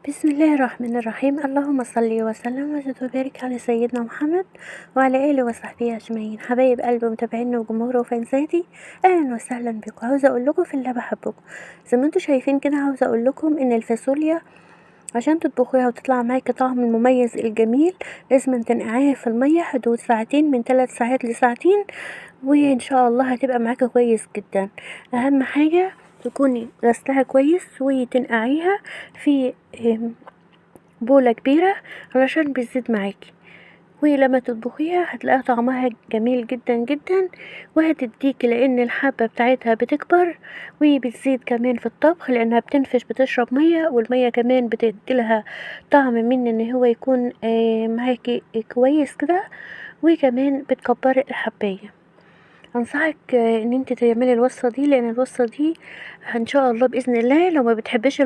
بسم الله الرحمن الرحيم. اللهم صل وسلم وزد وبارك على سيدنا محمد وعلى آله وصحبه أجمعين. حبايب قلبي ومتابعيني وجمهور وفانزاتي، أهلا وسهلا بكم. عاوزة أقول لكم في الله بحبكم. زي ما انتوا شايفين كده، عاوزة أقول لكم إن الفاصوليا عشان تطبخيها وتطلع معاكي طعم المميز الجميل لازم تنقعيها في المية حدود ساعتين، من 3 ساعات لساعتين، وإن شاء الله هتبقى معاكي كويس جدا. أهم حاجة تكوني غسلها كويس وتنقعيها في بولة كبيرة علشان بتزيد معاكي، ولما تطبخيها هتلاقيها طعمها جميل جدا جدا، وهتديكي لان الحبة بتاعتها بتكبر وبتزيد كمان في الطبخ لانها بتنفش، بتشرب مية، والمية كمان بتديلها طعم من ان هو يكون معاكي كويس كده، وكمان بتكبري الحباية. انصحك ان انت تعملي الوصفة دي، لان الوصفة دي ان شاء الله باذن الله لو ما بتحبش